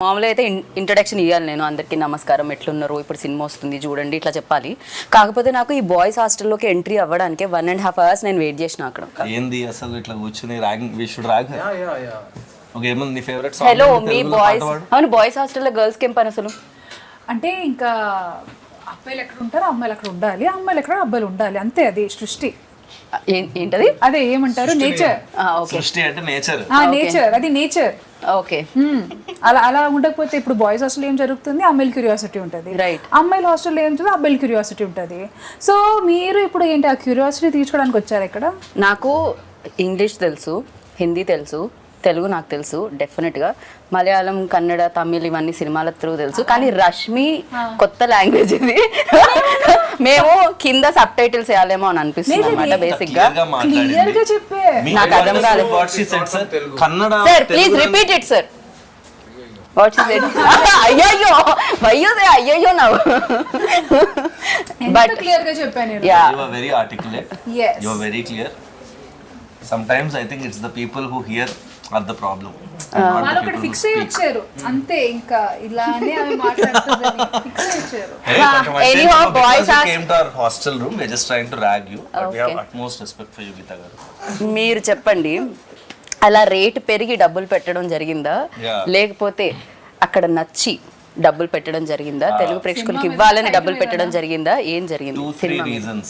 మామూలుగా అయితే ఇంట్రడక్షన్ ఇవ్వాలి, నేను అందరికీ నమస్కారం, ఎట్లున్నారు, ఇప్పుడు సినిమా వస్తుంది చూడండి ఇట్లా చెప్పాలి. కాకపోతే నాకు ఈ బాయ్స్ హాస్టల్లోకి ఎంట్రీ అవ్వడానికి 1.5 hours నేను వెయిట్ చేసిన అక్కడ. ఏంది అసలు ఇట్లా కూర్చుని ragging we should rag. Okay, ఏమన్నా నీ ఫేవరెట్ సాంగ్? హలో మీ బాయ్స్, అవును బాయ్స్ హాస్టల్లో గర్ల్స్ కి ఏం పని అసలు? అంటే ఇంకా అబ్బాయిలు ఎక్కడ ఉంటారో అమ్మాయిలు అక్కడ ఉండాలి, అమ్మాయిలు ఎక్కడ అబ్బాయిలు ఉండాలి, అంతే. అది సృష్టి. ఏంటది? అదే ఏమంటారు, నేచర్. సృష్టి అంటే నేచర్. నేచర్, అది నేచర్. ఓకే, అలా అలా ఉండకపోతే ఇప్పుడు బాయ్స్ హాస్టల్ ఏం జరుగుతుంది, అమ్మాయిల క్యూరియాసిటీ ఉంటుంది. రైట్. అమ్మాయిల హాస్టల్లో ఏం జరుగుతుంది, అబ్బాయిల క్యూరియాసిటీ ఉంటుంది. సో మీరు ఇప్పుడు ఏంటి ఆ క్యూరియాసిటీ తీర్చుకోవడానికి వచ్చారు ఇక్కడ? నాకు ఇంగ్లీష్ తెలుసు, హిందీ తెలుసు, తెలుగు నాకు తెలుసు డెఫినెట్గా, మలయాళం, కన్నడ, తమిళ్ ఇవన్నీ సినిమాల త్రూ తెలుసు. కానీ రష్మి కొత్త లాంగ్వేజ్ ఇది. మేము కింద సబ్ టైటిల్స్ వేయాలేమో అని అనిపిస్తుంది అన్నమాట బేసిక్ గా. క్లియర్ గా చెప్పే నాకు అర్థం కాలేదు. Sir please repeat it sir. What is it? అయ్యయ్యో అయ్యయ్యో నవ్వు. బట్ క్లియర్ గా చెప్పాను నేను. Yeah, You are very articulate. Yes. You are very clear. Sometimes I think it's the people who hear are the problem. వాళ్ళు ఒకటి fix అయ్యి వచ్చారు అంతే, ఇంకా ఇలానే అవి మాట్లాడుతుందని ఫిక్స్ అయ్యి వచ్చారు. Anyhow, boys are came to our hostel room. We're just trying to rag you. But we have utmost respect for you, Geeta garu. మీరు చెప్పండి, అలా రేటు పెరిగి డబ్బులు పెట్టడం జరిగిందా, లేకపోతే అక్కడ నచ్చి డబ్బులు పెట్టడం జరిగిందా, తెలుగు ప్రేక్షకులకి ఇవ్వాలని డబ్బులు పెట్టడం జరిగిందా, ఏం జరిగింది? 2-3 reasons.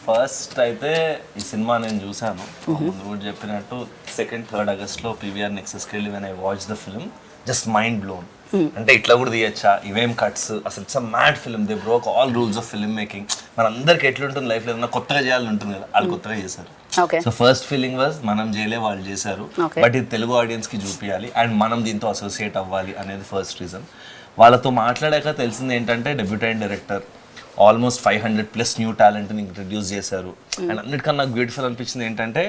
ఫస్ట్ అయితే ఈ సినిమా నేను చూసాను, ముందు కూడా చెప్పినట్టు 2nd-3rd August లో PVR Nexus కి వెళ్ళి when I watched the film, just mind blown. అంటే ఇట్లా కూడా తీయచ్చా, ఇవేం కట్స్, అసలు it's a mad film. They broke all rules of film making. మన అందరికి ఎట్లుంటుంది లైఫ్ లో ఏదైనా కొత్తగా చేయాలని ఉంటుంది కదా, వాళ్ళు కొత్తగా చేశారు. సో ఫస్ట్ ఫీలింగ్ వాజ్ మనం చేయలే, వాళ్ళు చేశారు, బట్ ఇది తెలుగు ఆడియన్స్ కి చూపించాలి అండ్ మనం దీంతో అసోసియేట్ అవ్వాలి అనేది ఫస్ట్ రీజన్. వాళ్ళతో మాట్లాడాక తెలిసింది ఏంటంటే డెబ్యూటెంట్ డైరెక్టర్, ఆల్మోస్ట్ 500+ న్యూ టాలెంట్ని ఇంట్రడ్యూస్ చేశారు. అండ్ అన్నిటికన్నా నాకు బ్యూటిఫుల్ అనిపించింది ఏంటంటే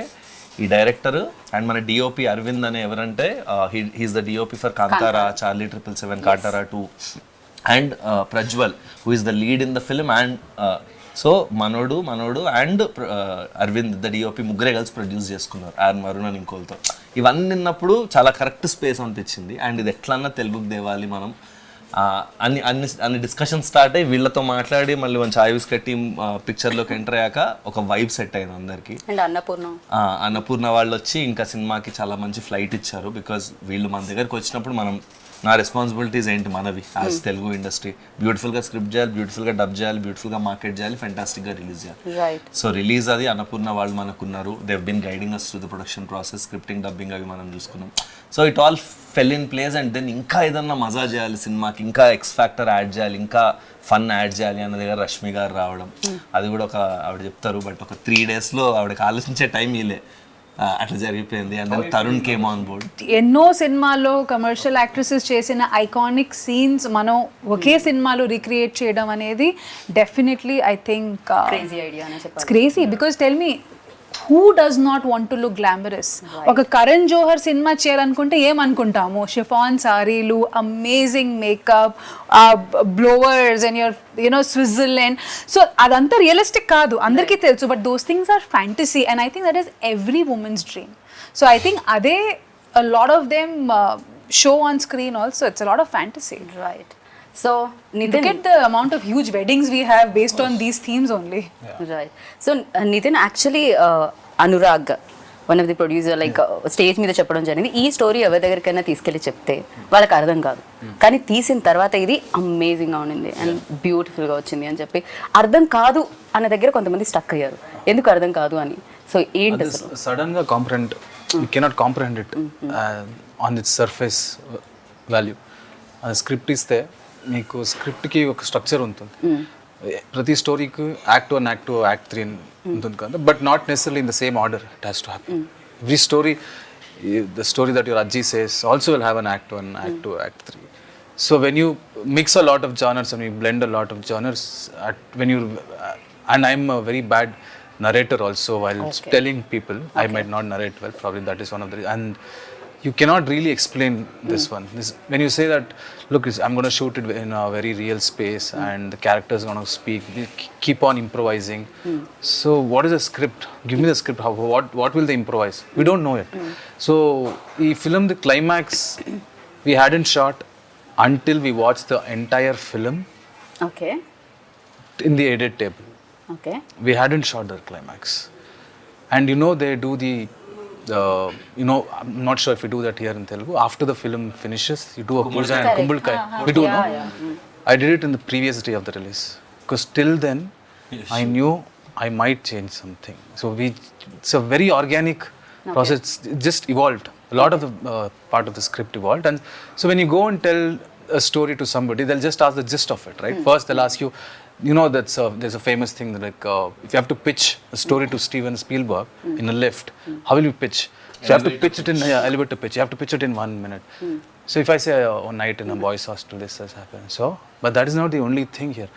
ఈ డైరెక్టర్ అండ్ మన డిఓపి అరవింద్ అనే ఎవరంటే he is the DOP for Kantara, Charlie 777, Kantara 2 and Prajwal who is the lead in the film. And so మనోడు అండ్ అరవింద్ ద డిఓపి ముగ్గురే కలిసి ప్రొడ్యూస్ చేసుకున్నారు, అండ్ వరుణ్ అని ఇంకోలతో. ఇవన్నీ విన్నప్పుడు చాలా కరెక్ట్ స్పేస్ అనిపించింది. అండ్ ఇది ఎట్లన్నా తెలుగుకి తేవాలి మనం అన్ని డిస్కషన్ స్టార్ట్ అయ్యి వీళ్ళతో మాట్లాడి మళ్ళీ మంచి ఆయుస్ కట్టి పిక్చర్లోకి ఎంటర్ అయ్యాక ఒక వైబ్ సెట్ అయింది అందరికి. అన్నపూర్ణ వాళ్ళు వచ్చి ఇంకా సినిమాకి చాలా మంచి ఫ్లైట్ ఇచ్చారు. బికాజ్ వీళ్ళు మన దగ్గరికి వచ్చినప్పుడు నా రెస్పాన్సిబిలిటీస్ ఏంటి మనవి యాజ్ తెలుగు ఇండస్ట్రీ, బ్యూటిఫుల్గా స్క్రిప్ట్ చేయాలి, బ్యూటిఫుల్గా డబ్ చేయాలి, బ్యూటిఫుల్గా మార్కెట్ చేయాలి, ఫెంటాస్టిక్గా రిలీజ్ చేయాలి. సో రిలీజ్ అది అన్నపూర్ణ వాళ్ళు మనకున్నారు. They've been guiding us to the production process, scripting, dubbing అవి మనం చూసుకున్నాం. So it all fell in place. And then ఇంకా ఏదన్నా మజా చేయాలి సినిమాకి, ఇంకా ఎక్స్ ఫ్యాక్టర్ యాడ్ చేయాలి, ఇంకా ఫన్ యాడ్ చేయాలి అన్న దగ్గర రష్మి గారు రావడం, అది కూడా ఒక ఆవిడ చెప్తారు బట్ ఒక 3 daysలో ఆవిడకి ఆలోచించే టైం ఇలే, అట్లా జరిగిపోయింది. And then Tarun came on board. ఎన్నో సినిమాల్లో కమర్షియల్ యాక్ట్రెసెస్ చేసిన ఐకానిక్ సీన్స్ మనం ఒకే సినిమాలో రీక్రియేట్ చేయడం అనేది definitely I think crazy. Because tell me, who does not want to look glamorous? ఒక కరణ్ జోహర్ సినిమా చేయాలనుకుంటే ఏమనుకుంటాము, షిఫాన్ సారీలు, amazing makeup, blowers and your Switzerland. So అదంతా రియలిస్టిక్ కాదు, అందరికీ తెలుసు, but those things are fantasy and I think that is every women's dream. So I think అదే a lot of them show on screen also. It's a lot of fantasy. Right. So Nitin, look at the amount of huge weddings we have based on these themes only. Right. So Nitin, actually Anurag, one of the producer, like stage మీద చెప్పడం జరిగింది, ఈ story ఎవరి దగ్గరికైనా తీసుకెళ్ళి చెప్తే వాళ్ళకి అర్థం కాదు, కానీ తీసిన తర్వాత ఇది అమేజింగ్గా ఉండింది అండ్ బ్యూటిఫుల్గా వచ్చింది అని చెప్పి. అర్థం కాదు అన్న దగ్గర కొంతమంది స్టక్ అయ్యారు, ఎందుకు అర్థం కాదు అని. సో ఏంటి సడన్గా comprehend, you cannot comprehend it on it's surface value. అది స్క్రిప్ట్ ఇస్తే మీకు స్క్రిప్ట్కి ఒక స్ట్రక్చర్ ఉంటుంది, ప్రతి స్టోరీకి యాక్ట్ 1, యాక్ట్ 2, యాక్ట్ 3 ఉంటుంది కదా, but not necessarily in the same order it has to happen. Every story, the story that your అజ్జీ says also will have an act 1, act 2, act 3. So when you mix a lot of genres and you blend a lot of genres, and I'm a very bad narrator also while telling people, I might not narrate well, probably that is one of the, and you cannot really explain this one. When you say that, look, I'm going to shoot it in a very real space and the characters are going to speak, we keep on improvising. So what is the script? Give me the script. What will they improvise? We don't know it. So the film, the climax, we hadn't shot until we watch the entire film okay in the edit table. Okay We hadn't shot the climax. And you know, they do the, you know, I'm not sure if we do that here in Telugu. After the film finishes, you do a puja and kumbulkai. We do, no? I did it in the previous day of the release. Because till then, I knew I might change something. So it's a very organic process. It just evolved. A lot of the part of the script evolved. And so when you go and tell a story to somebody, they'll just ask the gist of it, right? First, they'll ask you, you know, there's a famous thing that like, if you have to pitch a story to Steven Spielberg in a lift, how will you pitch? So you have to pitch it in elevator pitch. You have to pitch it in 1 minute. So if I say one night in a boys' hostel, this has happened. So, but that is not the only thing here.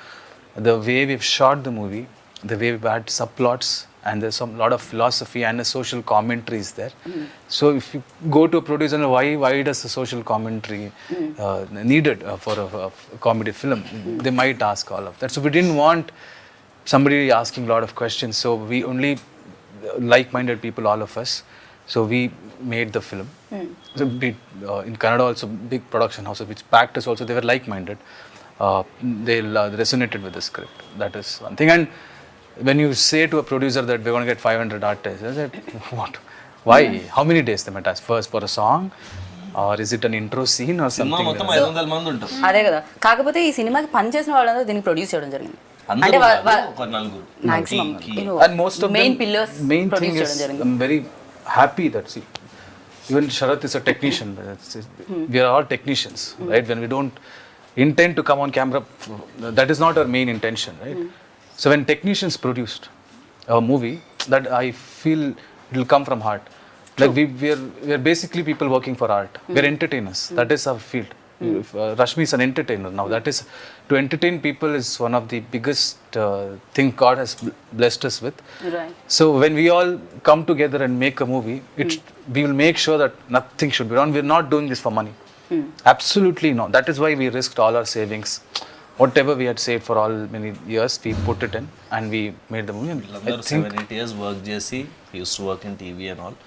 The way we've shot the movie, the way we've had subplots, and there's some lot of philosophy and a social commentary is there. So if you go to a producer, why does the social commentary needed for a comedy film? They might ask all of that. So we didn't want somebody asking a lot of questions. So we only like-minded people, all of us. So we made the film. So in Canada also, big production houses which packed us also, they were like-minded. They resonated with the script. That is one thing. And when you say to a producer that we're going to get 500 artists, I said, what? Why? How many days they might ask? First for a song? Or is it an intro scene or cinema something? మొత్తం 500 మంది ఉంటారు. అదే కదా. కాకపోతే ఈ సినిమాకి పనిచేసిన వాళ్ళందరూ దీనికి ప్రొడ్యూస్ చేయడం జరిగింది. అంటే అందరూ ఒక నలుగురు. Maximum And most of main them, pillars main thing produce is, చేయడం జరిగింది. I'm very happy that, see, even Sharath is a technician. We are all technicians, right? When we don't intend to come on camera, that is not our main intention, right? So when technicians produced a movie, that I feel it will come from heart. Like we are basically people working for art. We are entertainers. That is our field. If, Rashmi is an entertainer now. That is, to entertain people is one of the biggest thing God has blessed us with. Right. So when we all come together and make a movie, we will make sure that nothing should be wrong. We're not doing this for money. Absolutely not. That is why we risked all our savings. Whatever we had saved for all many years, we put it in and we made the movie. And I వీళ్ళందరూ think 7-8 years work చేసి used to work in TV and all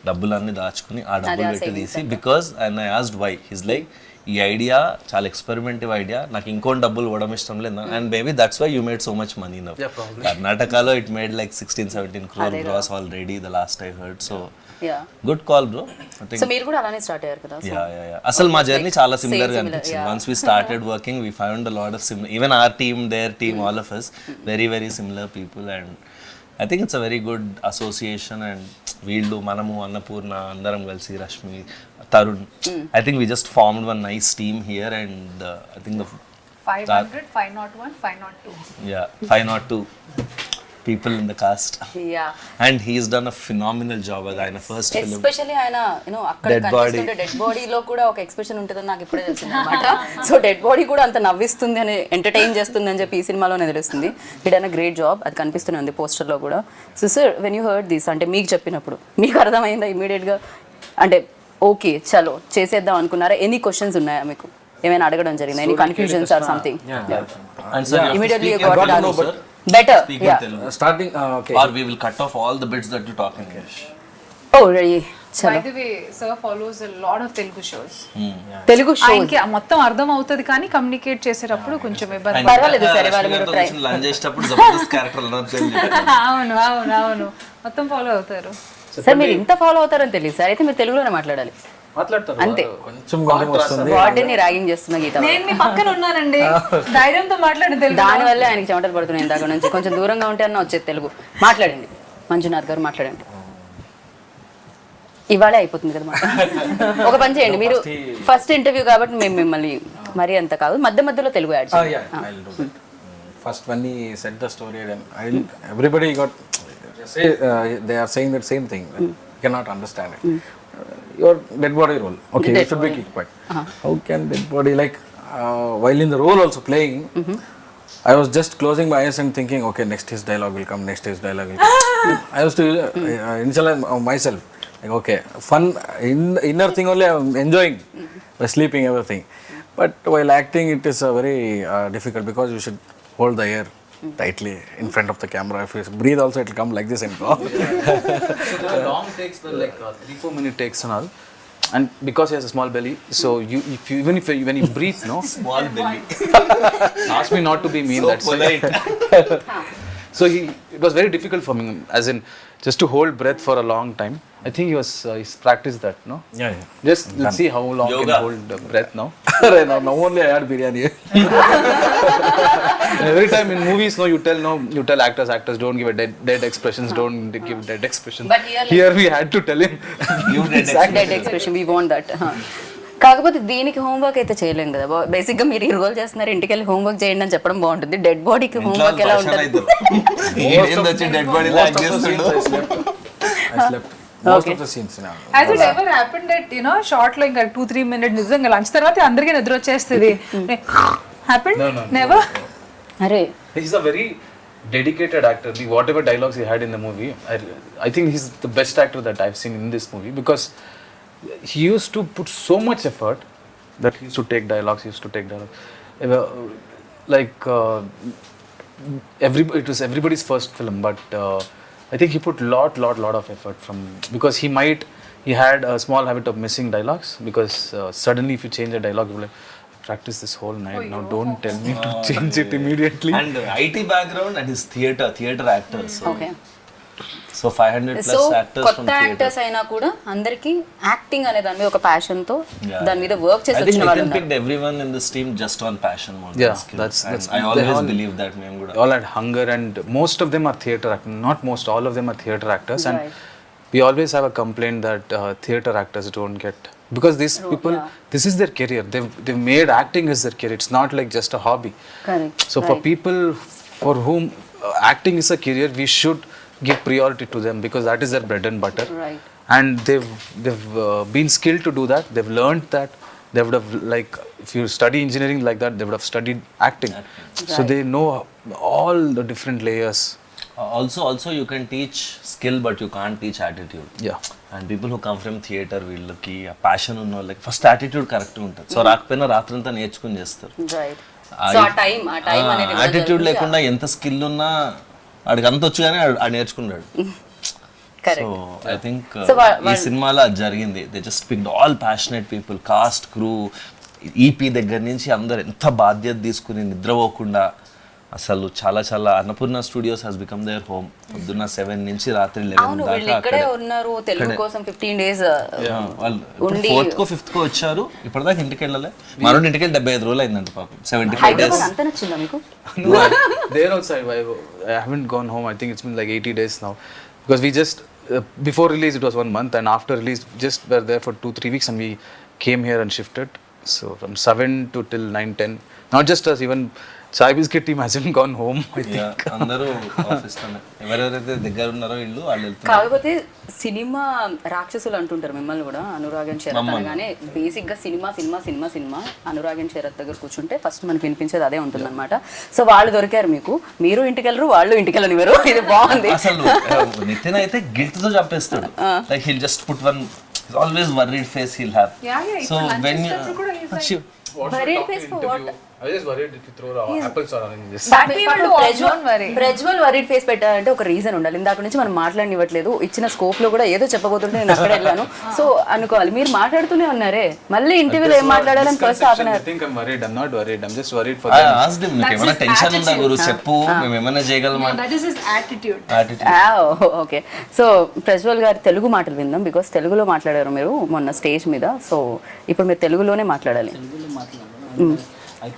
డబ్బులన్నీ దాచుకుని ఆ డబ్బులు పెట్టి తీసి because and I asked why he's like ఈ idea చాలా ఎక్స్పెరిమెంటివ్ ఐడియా, నాకు ఇంకోటి డబ్బులు ఇవ్వడం ఇష్టం లేదు and maybe that's why you made so much money now. కర్ణాటకలో it made like 16-17 crore gross already the last I heard. So yeah good call bro. So మీరు కూడా అలానే స్టార్ట్ అయ్యారు కదా. యా అసలు మా జర్నీ చాలా సిమిలర్ గా అనిపించింది. Once we started working we found a lot of similar, even our team, their team, all of us very very similar people and I think it's a very good association. And వీళ్ళు మనము అన్నపూర్ణ అందరం కలిసి Rashmi Tarun, I think we just formed one nice team here and I think the 500, 501, 502. yeah 502 people in the cast yeah and he's done a phenomenal job as ఆయన first film. Especially ఆయన అక్కడ Dead body. కనిపిస్తుంటే dead బాడీలో కూడా ఒక expression ఉంటుందని నాకు ఇప్పుడే తెలిసింది అనమాట. సో డెడ్ బాడీ కూడా అంత నవ్విస్తుంది అని, ఎంటర్టైన్ చేస్తుంది అని చెప్పి ఈ సినిమాలోనే తెలుస్తుంది. హిడ్ అన్ గ్రేట్ జాబ్, అది కనిపిస్తూనే ఉంది పోస్టర్లో కూడా. So sir when you heard this, అంటే మీకు చెప్పినప్పుడు మీకు అర్థమైందా ఇమీడియట్గా, అంటే ఓకే చలో చేసేద్దాం అనుకున్నారా? ఎనీ క్వశ్చన్స్ ఉన్నాయా మీకు, ఏమైనా అడగడం జరిగిందా, any confusions or something? And sir, Immediately you you got got it to know, answered. but Better, speak yeah. in Telugu. Starting, okay. Or we will cut off all the bits that you talk in English. Oh ready By చలో. the way, sir follows a lot of Telugu shows. Telugu show ఆయనకి మొత్తం అర్థం అవుతుంది కానీ communicate చేసేటప్పుడు కొంచెం ఇబ్బంది. పర్వాలేదు సరే, వాళ్ళు మీరు try. లంచ్ చేసేటప్పుడు జబర్దస్త్ క్యారెక్టర్ అవును అవును అవును మొత్తం ఫాలో అవుతారు. సార్ మీరు ఇంత ఫాలో అవుతారని తెలియదు సార్, అయితే మీరు తెలుగులోనే మాట్లాడాలి మాట్లాడతారు అంతే. కొంచెం కొంచెం వస్తుంది. వాటిని ర్యాగింగ్ చేస్తున్న గీత నేను మీ పక్కన ఉన్నానండి, ధైర్యంతో మాట్లాడి తెలుగు. దాని వల్ల ఆయనకి చెమటలు పడుతున్నాయి ఇందాక నుంచి. కొంచెం దూరంగా ఉంటే అన్న వచ్చేది తెలుగు. మాట్లాడండి మంజునాథ్ గారు, మాట్లాడండి. ఇవాళే అయిపోతుంది కదా మాట. ఒక పని చేయండి, మీరు ఫస్ట్ ఇంటర్వ్యూ కాబట్టి మేము మిమ్మల్ని మరీ అంత కాదు, మధ్య మధ్యలో తెలుగు యాడ్ చేయండి. Yeah, I'll do that. First, when he said the story, and everybody got they are saying that same thing. You cannot understand it. Your dead body role. Okay, you should be kicked back. How can dead body, like while in the role also playing, I was just closing my eyes and thinking, okay, next his dialogue will come, next his dialogue will come. I was to initialize myself. Like, okay, fun, inner thing only I'm enjoying by sleeping, everything. But while acting, it is very difficult because you should hold the air tightly in front of the camera. If you breathe also, it will come like this and go. So the long takes were like 3-4 minute takes and all. and because he has a small belly, so when you breathe, no, Small belly. ask me not to be mean. So That's polite. so it was very difficult for me, as in just to hold breath for a long time. I think he's practiced that, no? Yeah. Just let's see how long Yoga. can hold breath now. Now only I had biryani. Every time in movies, no, you tell actors don't give a dead expressions, don't give dead expressions. But here we had to tell him. You did dead expression we want that. కాకపోతే దీనికి homework అయితే చేయలేం కదా. Basic గా మీరు ఈ role చేస్తున్నారు, ఇంటికి వెళ్ళి హోంవర్క్ చేయండి అని చెప్పడం బాగుంటుంది. డెడ్ బాడీకి హోంవర్క్ ఎలా ఉంటుంది? Dead body Most of the scenes I slept. Most of the scenes now. Has it ever happened that, you know, short లో ఇంకా 2-3 minutes నిజంగా లంచ్ తర్వాత అందరికీ నిద్ర వచ్చేస్తుంది? Happened? No. Never? అరే He's a very dedicated actor. Whatever dialogues he had in the movie, I think he's the best actor that I've seen in this movie, because he used to put so much effort that he used to take dialogues. Like it was everybody's first film, but I think he put lot of effort because he had a small habit of missing dialogues, because suddenly if you change a dialogue, you're like, practice this whole night. Now don't tell me to change it immediately. And IT background and his theater actor. Okay. So 500 so plus actors from కొత్త theater. Actors అయినా కూడా అందరికి acting అనే దాని మీద ఒక passion తో Yeah. దాని మీద వర్క్ చేసి I think వచ్చిన వాళ్ళు Nitin ఉన్నారు. picked everyone in this team just on passion more Yeah, than skill. that's- And I they always all- believe that మేము కూడా. They all had hunger, and most of them are theater actors. Not most, all of them are theater actors. And Right. we always have a complaint that theater actors don't get, because these people, this is their career. They've made acting as their career. It's not like just a hobby. Correct. So for people for whom acting is a career, we should give priority to them, because that is their bread and butter. Right. And they've been skilled to do that. They've learned that. They would have, like, if you study engineering like that, they would have studied acting. So they know all the different layers. Also you can teach skill but you can't teach attitude. Yeah. And people who come from theater, వీళ్ళకి ఆ passion ఉన్న వాళ్ళకి first attitude correct ఉంటుంది. So రాకపోయినా రాత్రంతా నేర్చుకుని చేస్తారు. Right. So ఆ టైం అనేది యాటిట్యూడ్ లేకుండా ఎంత స్కిల్ ఉన్నా ఆడికి అంత వచ్చు కానీ ఆడు నేర్చుకున్నాడు. సో ఐ థింక్ ఈ సినిమాలో అది జరిగింది. They just picked all passionate people, cast, crew, EP దగ్గర నుంచి అందరు ఎంత బాధ్యత తీసుకుని నిద్రపోకుండా అసలు చాలా Annapurna studios has become their home. పొద్దున్న 7 నుంచి రాత్రి 11 అవును, వీళ్ళు దాకా ఇక్కడే ఉన్నారు తెలుగు కోసం 15 days. వాళ్ళు 4th కో 5th కో వచ్చారు. ఇప్పటిదాకా ఇంటికి వెళ్ళలే. మరో ఇంటికి వెళ్ళి 75 రోజులు అయిందంట పాపం. 75 హైదరాబాద్ days. అంత నచ్చిందా మీకు? No, there also I haven't gone home. I think it's been like 80 days now, because we just before release it was 1 month, and after release just were there for 2-3 weeks, and we came here and shifted. So from 7 to till 9-10, not just us, even Chai Biscuit team hasn't gone home, I think. Yeah, అందరూ office లోనే. ఎవరెవరైతే దగ్గర ఉన్నారో ఇల్లు వాళ్ళు వెళ్తున్నారు. కాకపోతే cinema రాక్షసులు అంటుంటారు మిమ్మల్ని కూడా, అనురాగ్ అండ్ శరత్ అనగానే. బేసిక్ గా సినిమా అనురాగ్ అండ్ శరత్ దగ్గర కూర్చుంటే ఫస్ట్ మనకి వినిపించేది అదే ఉంటుందన్నమాట. సో వాళ్ళు దొరికారు మీకు, మీరు ఇంటికి వెళ్ళరు, వాళ్ళు ఇంటికి వెళ్ళనివ్వరు. ఇది బాగుంది. అసలు నితిన్ అయితే గిల్ట్ తో చంపేస్తాడు. Like he'll just put one always worried face he'll have. So when Worried face for what? I was just worried if you throw apples or oranges. Prajwal worried face పెట్టాలంటే ఒక రీజన్ ఉండాలి. ఇందాక నుంచి మనం మాట్లాడనివ్వట్లేదు. ఇచ్చిన స్కోప్ లో కూడా ఏదో చెప్పబోతుంటే నేను అక్కడ వెళ్ళాను. సో అనుకోవాలి, మీరు మాట్లాడుతూనే ఉన్నారే. మళ్ళీ ఇంటర్వ్యూలో ఏం మాట్లాడాలని first half an I think I'm worried. I'm not worried. I'm just worried for I them. asked him, నీకు ఏమైనా టెన్షన్ ఉందా గురు చెప్పు, మేము ఏమైనా చేయగలమా. That is his attitude. Okay. So Prajwal గారి తెలుగు మాటలు విందాం, బికాస్ తెలుగులో మాట్లాడారు మీరు మొన్న స్టేజ్ మీద. సో ఇప్పుడు మీరు తెలుగులోనే మాట్లాడాలి.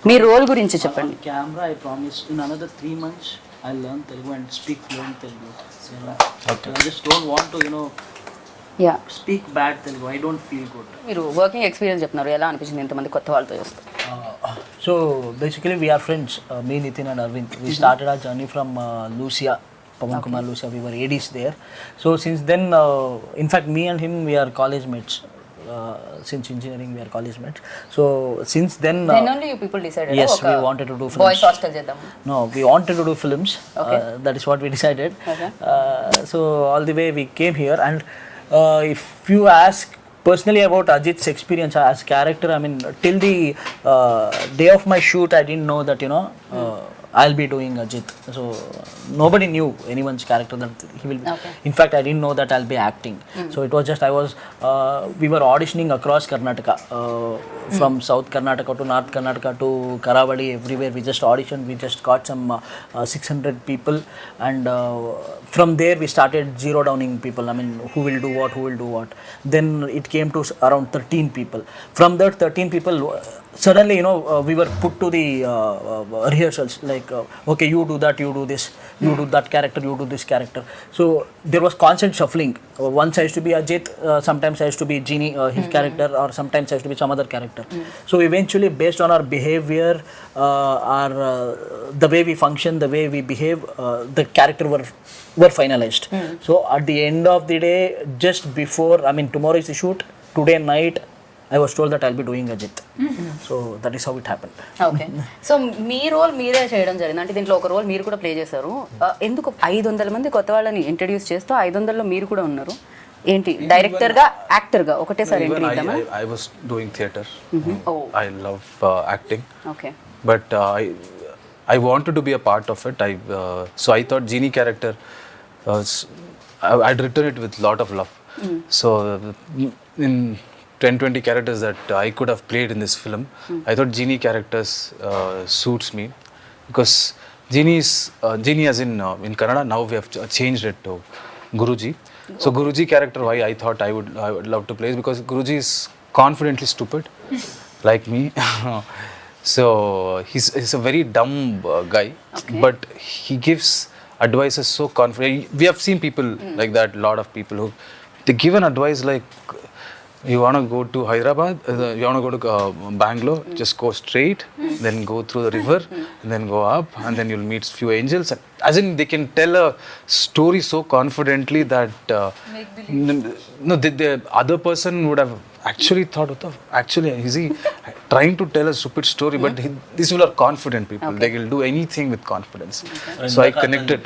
మీ రోల్ గురించి చెప్పండి. Camera, I promise in another 3 months I'll learn Telugu and speak fluent Telugu. So, I just don't want to, yeah, speak bad Telugu. I don't feel good. మీరు వర్కింగ్ ఎక్స్పీరియన్స్ చెప్తున్నారు, ఎలా అనిపించింది ఇంతమంది కొత్త వాళ్ళతో చేస్తారు? So basically we are friends, me, Nitin and Arvind. We started our journey from Lucia, Pawan Kumar Lucia. We were ADs there. So since then, in fact me and him, we are college mates. Since engineering we are college mates. So since then, Then only you people decided. yes, we wanted to do films. Boys hostel చేద్దాం. No, we wanted to do films. That is what we decided. Okay. So all the way we came here, and if you ask personally about Ajit's experience as character, I mean, till the day of my shoot, I didn't know that I'll be doing Ajit. So nobody knew anyone's character that he will be. Okay. In fact, I didn't know that I'll be acting. So it was just we were auditioning across Karnataka, from South Karnataka to North Karnataka to Karavali, everywhere. We just auditioned. We just got some 600 people, and from there we started zero downing people. I mean, who will do what. Then it came to around 13 people. From that 13 people, suddenly, we were put to the rehearsals, like, okay, you do that, you do this, you do that character, you do this character. So there was constant shuffling. Once I used to be Ajit, sometimes I used to be Genie, his character, or sometimes I used to be some other character. So eventually, based on our behavior, the way we function, the way we behave, the character were finalized. So at the end of the day, just before, I mean, tomorrow is the shoot, today night, I was told that I'll be doing Ajit. So that is how it happened. Okay so మీ role మీరే చేయడం జరిగింది అంటే దీంట్లో ఒక role మీరు కూడా play చేశారు ఎందుకు 500 మంది కొత్త వాళ్ళని ఇంట్రడ్యూస్ చేస్తూ 500లో మీరు కూడా ఉన్నారు ఏంటి డైరెక్టర్ గా యాక్టర్ గా ఒకటేసారి Even ఎంట్రీ ఇద్దామా I was doing theatre. Oh. I love acting. Okay But I wanted to be a part of it. So I thought Genie character, I'd written it with lot of love. So in 10-20 characters that I could have played in this film, I thought Genie characters suits me because Genie as in Kannada now we have changed it to Guruji. So Guruji character, why I thought I would love to play is because Guruji is confidently stupid like me. So he's a very dumb guy, but he gives advices so confident. We have seen people like that, lot of people who they give an advice like, you want to go to Hyderabad, you want to go to Bangalore, just go straight, then go through the river, and then go up, and then you'll meet few angels. As in, they can tell a story so confidently that the other person would have actually thought, actually, is he trying to tell a stupid story? But these people are confident people. They will do anything with confidence. So I connected.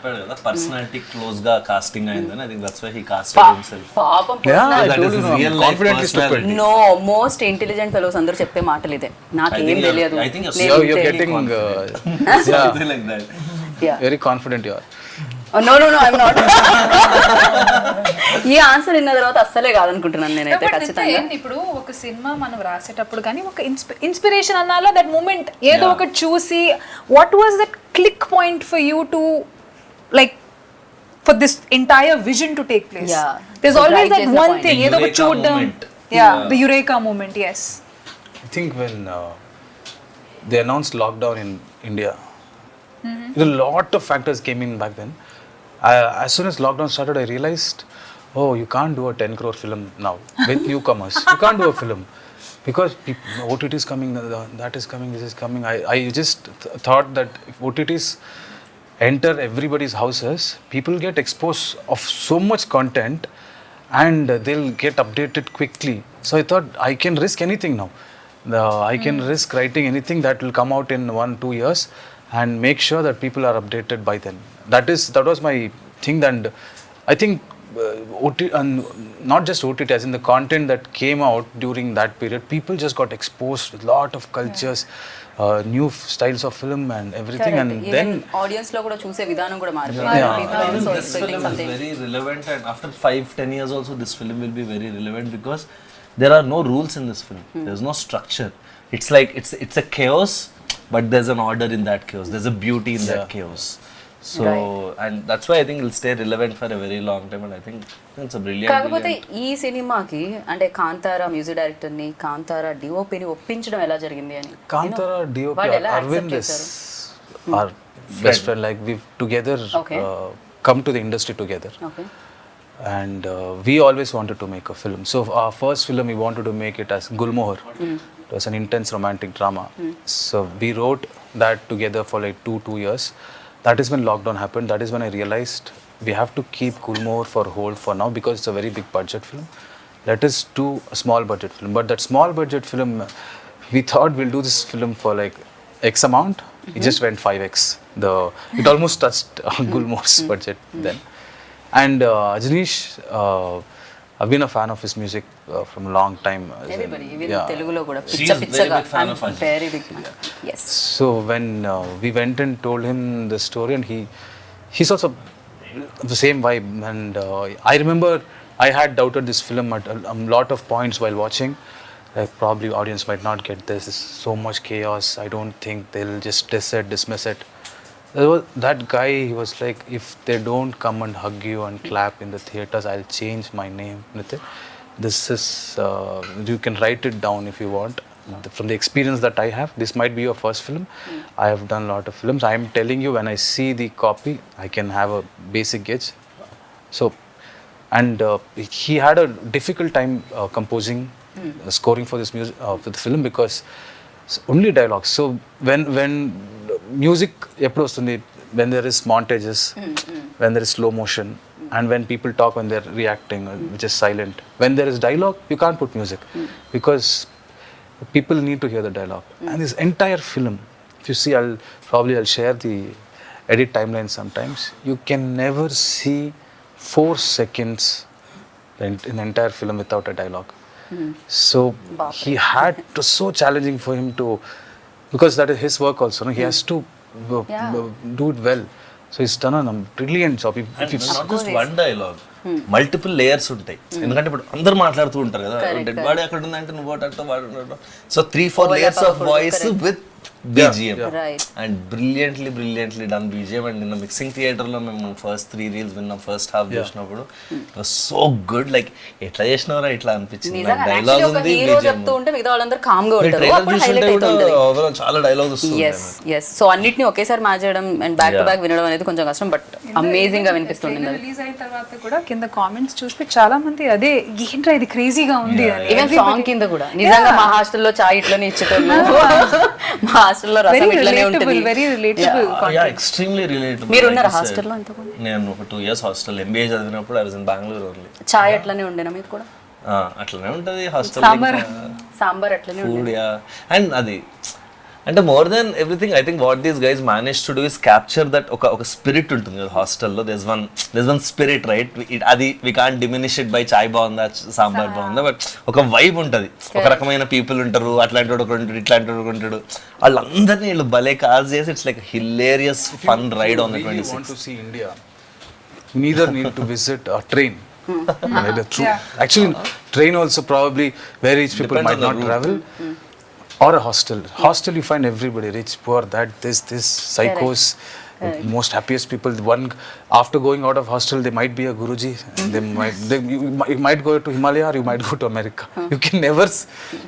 Personality close గా casting అయిందని I think that's why he casted himself పాపం Yeah, I That told is you, his no, real life confidently stupid. personality. No most intelligent fellows అందరూ చెప్పే మాటలు ఇదే నాకేం think తెలియదు I think నేను You're ఇంతే. getting Something like that. Yeah. very confident you are. No I'm not ఈ answer విన్న తర్వాత అస్సలే కాదనుకుంటున్నాను నేనైతే ఖచ్చితంగా ఇప్పుడు ఒక సినిమా మనం రాసేటప్పుడు కానీ ఒక ఇన్స్పిరేషన్ అన్నాలో దట్ మూమెంట్ ఏదో ఒకటి చూసి what was that click point for you to like for this entire vision to take place Yeah. There is So always drive that చేసిన వన్ point. థింగ్ The ఏదో ఒకటి eureka చూడడం moment. The eureka moment yes I think when they announced lockdown in India, a lot of factors came in back then. As soon as lockdown started, I realized, oh, you can't do a 10 crore film now with newcomers. You can't do a film because OTT is coming, that is coming, this is coming. I just thought that if OTTs enter everybody's houses, people get exposed of so much content and they'll get updated quickly. So I thought I can risk anything now. I can risk writing anything that will come out in 1-2 years and make sure that people are updated by then. That was my thing, and I think OTT, and not just OTT, as in the content that came out during that period, people just got exposed with lot of cultures, new styles of film and everything, and then audience లో కూడా చూసే విధానం కూడా I మారిపోయింది think this film is very relevant, and after 5-10 years also this film will be very relevant because there are no rules in this film. There's no structure. It's like it's a chaos, but there's an order in that chaos. There's a beauty in that chaos. So and that's why I think it'll stay relevant for a very long time, and I think it's a brilliant. కాకపోతే ఈ సినిమాకి అంటే Kantara music director ని కాంతారా డిఓపిని ఒప్పించడం ఎలా జరిగింది అని Kantara DOP వాళ్ళు ఎలా Arvind accept is చేశారు? our best friend. Like we've together Okay. come to the industry together. Okay And we always wanted to make a film. So our first film, we wanted to make it as Gulmohar. It was an intense romantic drama. So we wrote that together for like 2 years. That is when lockdown happened. That is when I realized we have to keep Gulmohar for hold for now because it's a very big budget film. Let us do a small budget film. But that small budget film, we thought we'll do this film for like X amount. It just went 5x. It almost touched Gulmohar's budget then. And Ajanish, I've been a fan of his music from a long time. Everybody, even Yeah. Telugulo కూడా She పిచ్చ is పిచ్చగా. very big fan I'm of Ajay. very big fan. Yes. So when we went and told him the story, and he's also the same vibe. And I remember I had doubted this film at a lot of points while watching. Like probably audience might not get this. There's so much chaos. I don't think they'll just dismiss it. That guy, he was like, if they don't come and hug you and clap in the theaters, I'll change my name. This is, you can write it down if you want. From the experience that I have, this might be your first film. I have done a lot of films. I am telling you, when I see the copy, I can have a basic gauge. So, and he had a difficult time composing, scoring for this music, for the film, because it's only dialogues. So when music eppudu vastundi, when there is montages, when there is slow motion, and when people talk when they're reacting, which is silent. When there is dialogue, you can't put music because people need to hear the dialogue. And this entire film, if you see, I'll share the edit timeline sometimes. You can never see 4 seconds in the entire film without a dialogue. So he had it was so challenging for him to, because that is his work also. No? He has to do it well. So he's done a brilliant job. And not just one dialogue, multiple layers ఉంటాయి. ఎందుకంటే ఇప్పుడు అందరు మాట్లాడుతూ ఉంటారు కదా, dead body అక్కడ ఉందంటే నువ్వు అట్లా వాడు. So 3-4 layers of voice with BGM. Right. And brilliantly done BGM. And in the mixing theater లో మేము ఫస్ట్ 3 reels విన్నాం, ఫస్ట్ హాఫ్ చూసినప్పుడు it was so good. Like ఎట్లా చేసినారా ఇట్లా అనిపించింది. డైలాగ్ ఉంది, హీరో చెప్తూ ఉంటే మిగతా వాళ్ళందరూ కామ్ గా ఉంటారు. అప్పుడు హైలైట్ అవుతుంది. ఓవరాల్ చాలా డైలాగ్స్ వస్తుంది. yes సో అన్నిటిని ఒకేసారి మ్యాచ్ చేయడం అండ్ బ్యాక్ టు బ్యాక్ వినడం అనేది కొంచెం కష్టం, బట్ అమేజింగ్ గా వినిపిస్తుంది. రిలీజ్ అయిన తర్వాత కూడా కింద కామెంట్స్ చూస్తే చాలా మంది అదే ఏంట్రా ఇది క్రేజీగా ఉంది అని. ఈవెన్ సాంగ్ కింద కూడా నిజంగా మా హాస్టల్లో చాయ్ ఇట్లనే ఇచ్చేటోళ్ళు, మా హాస్టల్లో రసం ఇట్లనే ఉంటుంది. Very relatable. Yeah extremely relatable. మీరు ఉన్నారా హాస్టల్లో ఇంతకు? నేను ఒక 2 years హాస్టల్ MBA చదివినప్పుడు I was in Bengaluru only. చాయ్ అట్లనే ఉండేనా మీకు కూడా? అట్లనే ఉంటుంది హాస్టల్. సాంబార్ అట్లనే ఫుడ్ యా. అండ్ అది అంటే more than everything I think what these guys manage to do is capture that ఒక స్పిరిట్ ఉంటుంది కదా హాస్టల్లో. there's one spirit, right? అది we can't diminish it by చాయ్ బాగుందా సాంబార్ బాగుందా, బట్ ఒక వైబ్ ఉంటుంది. ఒక రకమైన పీపుల్ ఉంటారు, అట్లాంటి వాడు ఒకడు ఉంటాడు, ఇట్లాంటి వాడు ఉంటాడు. వాళ్ళందరినీ వీళ్ళు భలే కాజ్ చేసి it's like hilarious fun ride on the 26th. If you want to see India, you neither need to visit a train. Actually, train also probably where rich people Depends might on the not route. travel. Or a hostel. Hostel, you find everybody, rich, poor, that, this, psychos, most happiest people. One, after going out of hostel, they might be a Guruji. You might go to Himalaya, or you might go to America.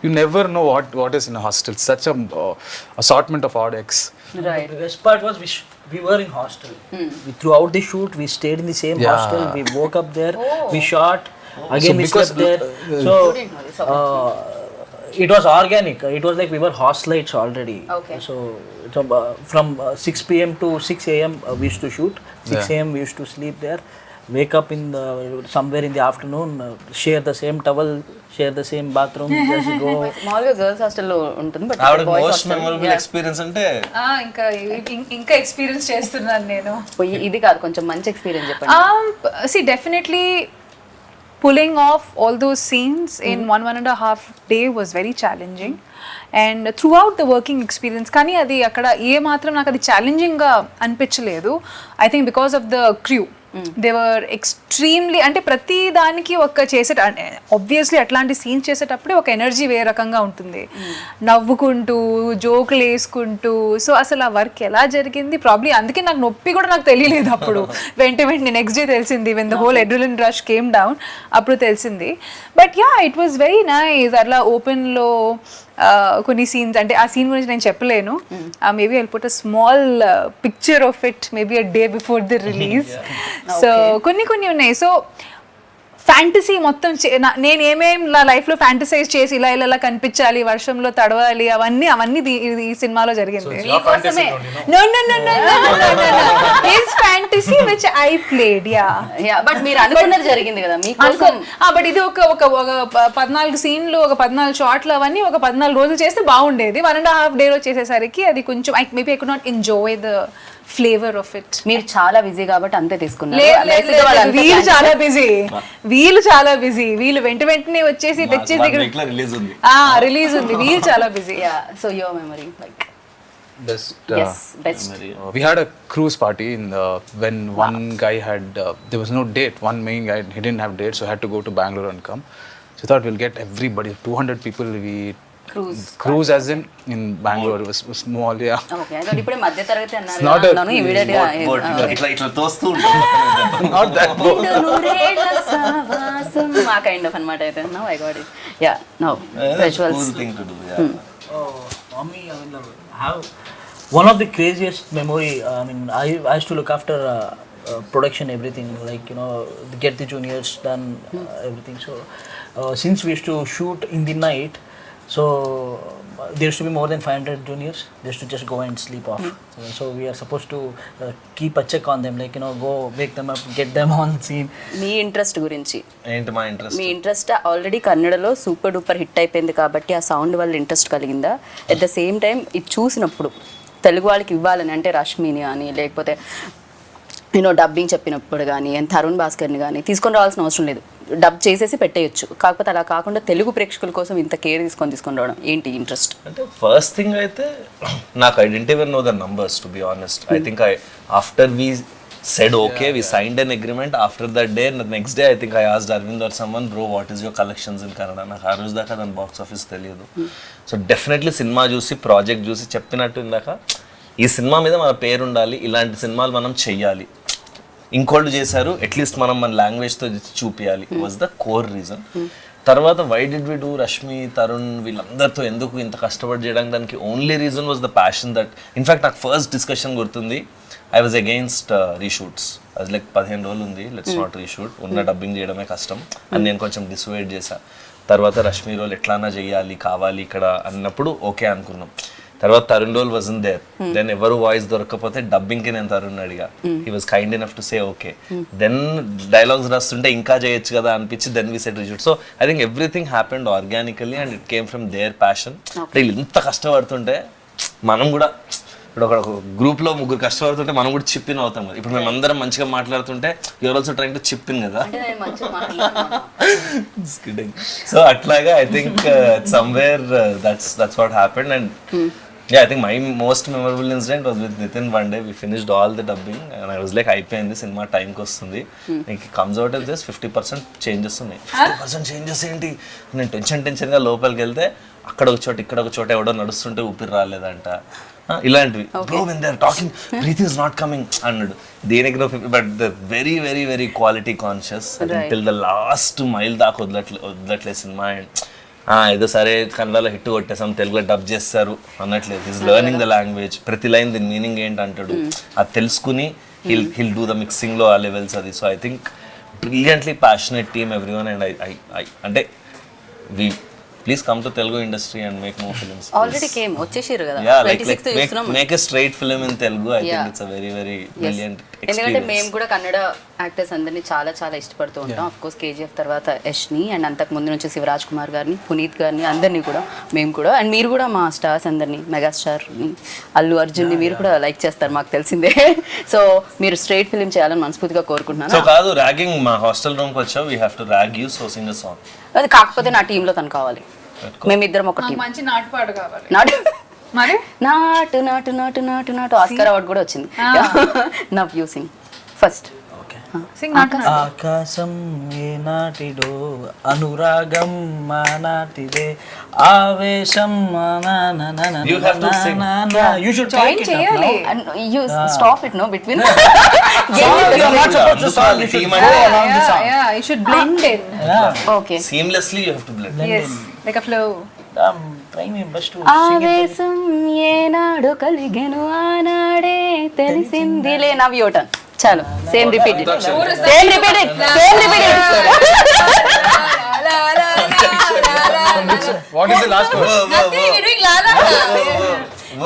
You never know what is in a hostel. Such a assortment of odd eggs. Right. The best part was we were in hostel. Throughout the shoot, we stayed in the same hostel. We woke up there. We shot. Again, So we because slept there. It was organic. It was like we were hostelites already. Okay. So from 6 p.m. to 6 a.m. We used to shoot. 6 a.m. we used to sleep there. Wake up somewhere in the afternoon. Share the same towel. Share the same bathroom. Just go. మామూలుగా girls హాస్టల్లో ఉంటుంది, but ఆవిడ most memorable experience అంటే ఇంకా experience చేస్తున్నాను నేను. ఇది కాదు, కొంచెం మంచి ఎక్స్పీరియన్స్ చెప్పండి. See, definitely pulling off all those scenes in 1.5 day was very challenging. And throughout the working experience, కానీ అది అక్కడ ఏ మాత్రం నాకు అది ఛాలెంజింగ్గా అనిపించలేదు. I think because of the crew. They were extremely, అంటే ప్రతి దానికి ఒక ఆబ్వియస్లీ అట్లాంటి సీన్స్ చేసేటప్పుడే ఒక ఎనర్జీ వేరే రకంగా ఉంటుంది, నవ్వుకుంటూ జోకులు వేసుకుంటూ. సో అసలు ఆ వర్క్ ఎలా జరిగింది ప్రాబ్లీ అందుకే నాకు నొప్పి కూడా నాకు తెలియలేదు అప్పుడు. వెంటనే నెక్స్ట్ డే తెలిసింది, when the whole adrenaline rush came down, అప్పుడు తెలిసింది. But yeah, it was very nice. అట్లా ఓపెన్లో కొన్ని సీన్స్, అంటే ఆ సీన్ గురించి నేను చెప్పలేను. Maybe I'll put a small picture of it maybe a day before the release. So కొన్ని ఉన్నాయి. సో ఫ్యాంటసీ మొత్తం నేను ఏమేం నా లైఫ్లో ఫ్యాంటసైజ్ చేసి ఇలా కనిపించాలి, వర్షంలో తడవాలి, అవన్నీ ఈ సినిమాలో జరిగింది. Fantasy which I played. But మీరు అనుకున్నది జరిగింది కదా మీకోసం. బట్ ఇది ఒక 14 సీన్లు, ఒక 14 షాట్లు, అవన్నీ ఒక 14 రోజులు చేస్తే బాగుండేది. 1.5 డేలో చేసేసరికి అది కొంచెం maybe I could not enjoy the flavour of it. మీరు చాలా బిజీ కాబట్టి అంతే తీసుకున్నారు. వీళ్ళు చాలా బిజీ, వీళ్ళు వెంటనే వచ్చేసి తెచ్చేసి రిలీజ్ ఉంది. రిలీజ్ ఉంది, వీళ్ళు చాలా busy. So your memory like Best. best. We had a cruise party when one guy had there was no date. One main guy, he didn't have date, so had to go to Bangalore and come. So I thought we'll get everybody, 200 people. We cruise as in Bangalore. It was small, yeah. Okay, I thought ఇప్పుడే మధ్య తరగతి It's not a అన్నారు immediate గా ఇట్లా తోస్తూ ఉంటాం. not that boat. ఆ kind of అన్నమాట. అయితే now I got it. Yeah now visuals. Cool thing to do, yeah. For me, I mean, have one of the craziest memory. I mean, I used to look after production, everything, like, you know, get the juniors done, everything. So since we used to shoot in the night, so there used to be more than 500 juniors. They used to just go and sleep off. So we are supposed to keep a check on them, like, you know, go wake them up, get them on scene. Me interest గురించి. ఏంటి మా interest? మీ interest already కన్నడలో super duper hit అయిపోయింది కాబట్టి ఆ sound వల్ల interest కలిగిందా? At the same time ఇది చూసినప్పుడు తెలుగు వాళ్ళకి ఇవ్వాలని, అంటే రష్మిని అని లేకపోతే నేను డబ్బింగ్ చెప్పినప్పుడు కానీ తరుణ్ భాస్కర్ని కానీ తీసుకొని రావాల్సిన అవసరం లేదు, డబ్ చేసేసి పెట్టేయచ్చు. కాకపోతే అలా కాకుండా తెలుగు ప్రేక్షకుల కోసం ఇంత కేర్ తీసుకొని రావడం ఏంటి ఇంట్రెస్ట్? అంటే ఫస్ట్ థింగ్ అయితే నాకు I didn't even know the numbers, to be honest. I think after we said okay, we signed an agreement. After that day, the next day, I think I asked Arvind or someone, bro, what is your collections in Kannada? నాకు ఆ రోజు దాకా దాని box office తెలియదు. So definitely cinema చూసి project చూసి చెప్పినట్టు ఇందాక ఈ సినిమా మీద మన పేరు ఉండాలి, ఇలాంటి సినిమాలు మనం చెయ్యాలి, ఇంకోళ్ళు చేశారు అట్లీస్ట్ మనం మన లాంగ్వేజ్తో చూపించాలి, వాజ్ ద కోర్ రీజన్. తర్వాత why did we do Rashmi, Tarun వీళ్ళందరితో ఎందుకు ఇంత కష్టపడి చేయడానికి, దానికి only reason was the passion that in fact నాకు ఫస్ట్ డిస్కషన్ గుర్తుంది, ఐ వాజ్ అగెయిన్స్ట్ రీషూట్స్. అది లైక్ 15 రోజులు ఉంది, లెట్స్ నాట్ రీషూట్, ఉన్న డబ్బింగ్ చేయడమే కష్టం అని నేను కొంచెం డిసైడ్ చేశా. తర్వాత రష్మి రోల్ ఎట్లానా చెయ్యాలి కావాలి ఇక్కడ అన్నప్పుడు ఓకే అనుకున్నాం. తర్వాత Tarun role wasn't there, then ఎవరు వాయిస్ దొరకకపోతే డబ్బింగ్కి నేను తరుణ్ అడిగా, he was kind enough to say okay. Then dialogues రాస్తుంటే ఇంకా చేయొచ్చు కదా అనిపించి then we said reshoot. So I think everything happened organically and it came from their passion. వీళ్ళు ఇంత కష్టపడుతుంటే మనం కూడా ఇప్పుడు ఒక గ్రూప్లో 3 కష్టపడుతుంటే మనం కూడా చిప్పిన్ అవుతాం కదా. ఇప్పుడు మేము అందరం మంచిగా మాట్లాడుతుంటే యూఆర్ ఆల్సో ట్రైంగ్ టు చిప్పిన్ కదా. సో అట్లాగా I think somewhere that's what happened. And yeah, I think my most memorable incident was with Nitin. One day we finished all the dubbing and I was like, అయిపోయింది cinema టైంకి వస్తుంది, నీకు comes out as this 50% changes ఉన్నాయి. 50% changes ఏంటి? నేను టెన్షన్గా లోపలికి వెళ్తే అక్కడ ఒక చోట ఇక్కడ ఒక చోట ఎవడో నడుస్తుంటే ఊపిరి రాలేదంట, ఇలాంటివి. Bro when they are talking breath is not coming అన్నాడు. దేనికి but the very very very quality conscious till the last mile దాకా వదలట్లే సినిమా. అండ్ ఏదో సరే కన్నడలో హిట్ కొట్టేసాం తెలుగులో డబ్ చేస్తారు అన్నట్లేదు. ఈజ్ లెర్నింగ్ ద లాంగ్వేజ్, ప్రతి లైన్ దీని మీనింగ్ ఏంటి అంటాడు, అది తెలుసుకుని హిల్ డూ ద మిక్సింగ్లో ఆ లెవెల్స్ అది. So I think brilliantly passionate team everyone. And I అంటే we please come to Telugu industry and make more films. Already came వచ్చేసారు కదా, yeah, like make a straight film in Telugu. I think it's a very very brilliant experience. ఎందుకంటే మేము కూడా Kannada actors అందరినీ చాలా చాలా ఇష్టపడుతూ ఉంటాం. ఆఫ్ కోర్స్ కేజీఎఫ్ తర్వాత యష్ని అండ్ అంతకు ముందు నుంచి శివరాజ్ కుమార్ గారిని, పునీత్ గారిని, అందరినీ కూడా మేము కూడా. అండ్ మీరు కూడా మా స్టార్స్ అందరినీ, మెగాస్టార్ని, అల్లు అర్జున్ని మీరు కూడా లైక్ చేస్తారు మాకు తెలిసిందే. సో మీరు స్ట్రైట్ ఫిల్మ్ చేయాలని మనస్ఫూర్తిగా కోరుకుంటున్నాను. సో కాదు ర్యాగింగ్, మా హాస్టల్ రూమ్కి వచ్చావు, we have to rag you, so Singh a song. అది కాకపోతే నా టీంలో తను కావాలి, మేమిద్దరం ఒక టీం. మంచి నాటుపాడు కావాలి. మరి నాటు నాటు నాటు నాటు నాటు ఆస్కార్ అవార్డు కూడా వచ్చింది. Now you sing first. ఆకాశం ఏ నాటిదో అనురాగం మా నాటిదే ఆవేశం You have to sing. You should join చేయాలి. You stop it, no, between. You should blend in. Okay. Seamlessly you have to blend. Yes, like a flow. I'm trying my best to sing it. ఆవేశం ఏనాడు కలిగెను ఆనాడే తెలిసిందిలే. Now your turn. చాలు, same repeat it, same repeat it, same repeat it. What is the last word? Nothing, we're doing la la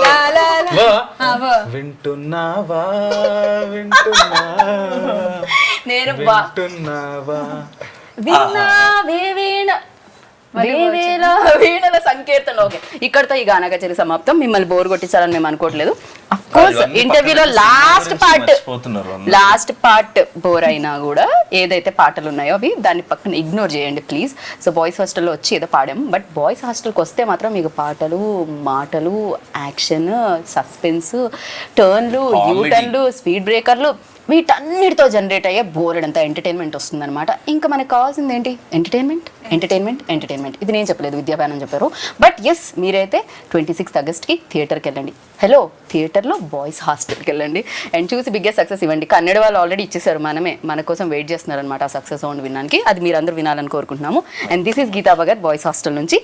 la la la. వింటున్నావా వింటున్నావా నేను వింటున్నావా విన్నావే వీణ వీణల సంకీర్తన. ఓకే, ఇక్కడతో ఈ గానా కచేరీ సమాప్తం. మిమ్మల్ని బోర్ కొట్టించాలని మేము అనుకోవట్లేదు. అఫ్ కోర్స్ ఇంటర్వ్యూలో మర్చిపోతున్నారు అందరూ. లాస్ట్ పార్ట్ బోర్ అయినా కూడా ఏదైతే పాటలు ఉన్నాయో అవి దాన్ని పక్కన ఇగ్నోర్ చేయండి ప్లీజ్. సో బాయ్స్ హాస్టల్లో వచ్చి ఏదో పాడాము, బట్ బాయ్స్ హాస్టల్కి వస్తే మాత్రం మీకు పాటలు, మాటలు, యాక్షన్, సస్పెన్స్, టర్న్లు, యూటర్న్లు, స్పీడ్ బ్రేకర్లు, వీటన్నిటితో జనరేట్ అయ్యే బోర్డంత ఎంటర్టైన్మెంట్ వస్తుందన్నమాట. ఇంకా మనకు కావాల్సింది ఏంటి? Entertainment, entertainment, entertainment. ఇది నేను చెప్పలేదు, విద్యాబానం చెప్పారు. బట్ ఎస్, మీరైతే 26th ఆగస్ట్కి థియేటర్కి వెళ్ళండి. హలో, థియేటర్లో బాయ్స్ హాస్టల్కి వెళ్ళండి అండ్ చూసి బిగ్గెస్ట్ సక్సెస్ ఇవ్వండి. కన్నడ వాళ్ళు ఆల్రెడీ ఇచ్చేసారు, మన కోసం వెయిట్ చేస్తున్నారు అనమాట ఆ సక్సెస్ సౌండ్ వినడానికి. అది మీరు అందరూ వినాలని కోరుకుంటున్నాము. And this is Geetha Bhagat boys hostel నుంచి.